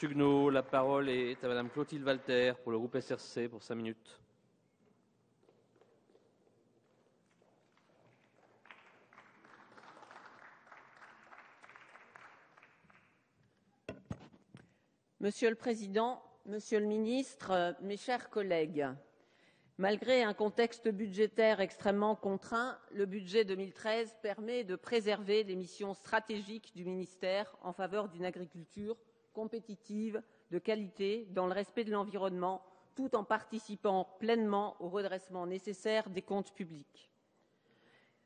Suguenot. La parole est à Madame Clotilde Walter pour le groupe SRC pour 5 minutes. Monsieur le Président, Monsieur le Ministre, mes chers collègues, malgré un contexte budgétaire extrêmement contraint, le budget 2013 permet de préserver les missions stratégiques du ministère en faveur d'une agriculture compétitive, de qualité, dans le respect de l'environnement, tout en participant pleinement au redressement nécessaire des comptes publics.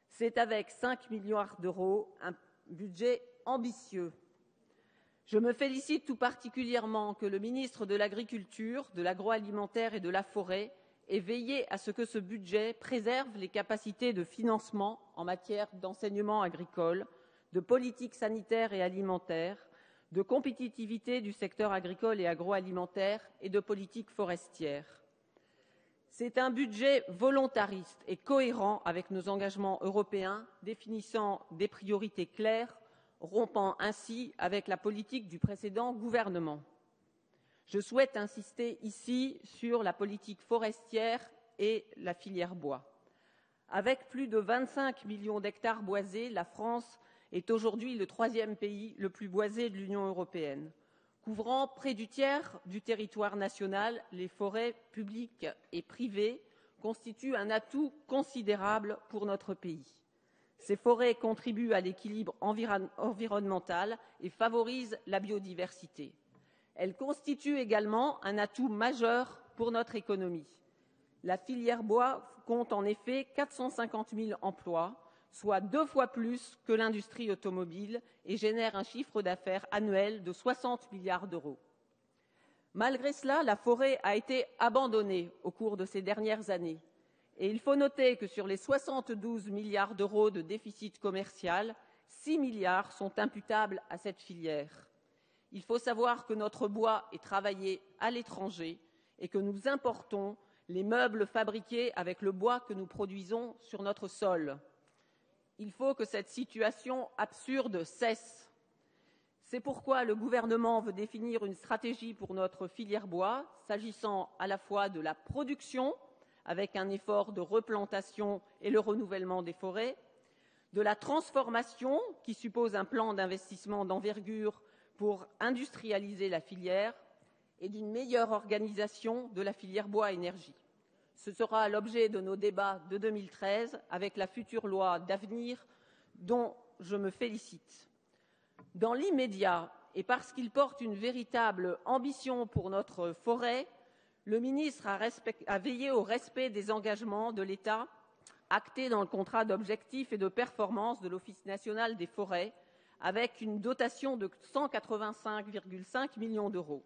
C'est avec 5 milliards d'euros un budget ambitieux. Je me félicite tout particulièrement que le ministre de l'Agriculture, de l'Agroalimentaire et de la Forêt ait veillé à ce que ce budget préserve les capacités de financement en matière d'enseignement agricole, de politique sanitaire et alimentaire, de compétitivité du secteur agricole et agroalimentaire et de politique forestière. C'est un budget volontariste et cohérent avec nos engagements européens, définissant des priorités claires, rompant ainsi avec la politique du précédent gouvernement. Je souhaite insister ici sur la politique forestière et la filière bois. Avec plus de 25 millions d'hectares boisés, la France est aujourd'hui le 3e pays le plus boisé de l'Union européenne. Couvrant près du tiers du territoire national, les forêts publiques et privées constituent un atout considérable pour notre pays. Ces forêts contribuent à l'équilibre environnemental et favorisent la biodiversité. Elles constituent également un atout majeur pour notre économie. La filière bois compte en effet 450 000 emplois, soit 2 fois plus que l'industrie automobile, et génère un chiffre d'affaires annuel de 60 milliards d'euros. Malgré cela, la forêt a été abandonnée au cours de ces dernières années. Et il faut noter que sur les 72 milliards d'euros de déficit commercial, 6 milliards sont imputables à cette filière. Il faut savoir que notre bois est travaillé à l'étranger et que nous importons les meubles fabriqués avec le bois que nous produisons sur notre sol. Il faut que cette situation absurde cesse. C'est pourquoi le gouvernement veut définir une stratégie pour notre filière bois, s'agissant à la fois de la production, avec un effort de replantation et le renouvellement des forêts, de la transformation, qui suppose un plan d'investissement d'envergure pour industrialiser la filière, et d'une meilleure organisation de la filière bois-énergie. Ce sera l'objet de nos débats de 2013 avec la future loi d'avenir dont je me félicite. Dans l'immédiat, et parce qu'il porte une véritable ambition pour notre forêt, le ministre a veillé au respect des engagements de l'État actés dans le contrat d'objectifs et de performance de l'Office national des forêts, avec une dotation de 185,5 millions d'euros.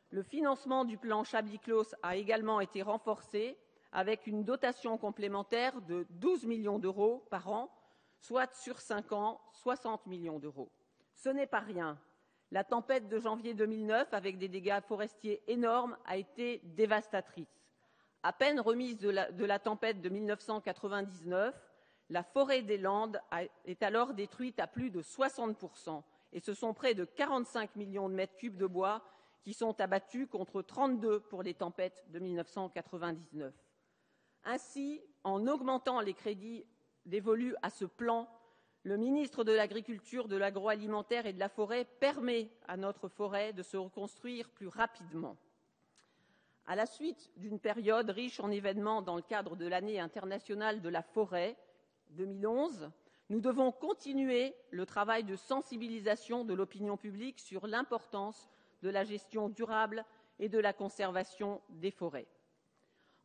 Le financement du plan Chablis-Clos a également été renforcé, avec une dotation complémentaire de 12 millions d'euros par an, soit sur 5 ans, 60 millions d'euros. Ce n'est pas rien. La tempête de janvier 2009, avec des dégâts forestiers énormes, a été dévastatrice. À peine remise de la tempête de 1999, la forêt des Landes est alors détruite à plus de 60%, et ce sont près de 45 millions de mètres cubes de bois qui sont abattus contre 32 pour les tempêtes de 1999. Ainsi, en augmentant les crédits dévolus à ce plan, le ministre de l'Agriculture, de l'Agroalimentaire et de la Forêt permet à notre forêt de se reconstruire plus rapidement. À la suite d'une période riche en événements dans le cadre de l'année internationale de la forêt 2011, nous devons continuer le travail de sensibilisation de l'opinion publique sur l'importance de la gestion durable et de la conservation des forêts.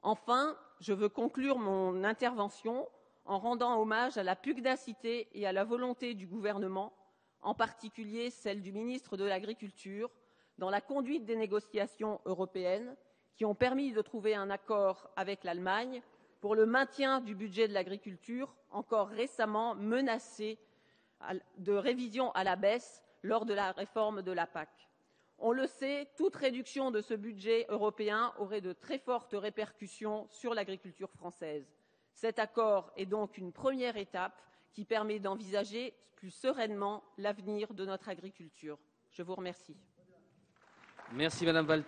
Enfin, je veux conclure mon intervention en rendant hommage à la pugnacité et à la volonté du gouvernement, en particulier celle du ministre de l'Agriculture, dans la conduite des négociations européennes qui ont permis de trouver un accord avec l'Allemagne pour le maintien du budget de l'agriculture, encore récemment menacé de révision à la baisse lors de la réforme de la PAC. On le sait, toute réduction de ce budget européen aurait de très fortes répercussions sur l'agriculture française. Cet accord est donc une première étape qui permet d'envisager plus sereinement l'avenir de notre agriculture. Je vous remercie. Merci Madame Walter.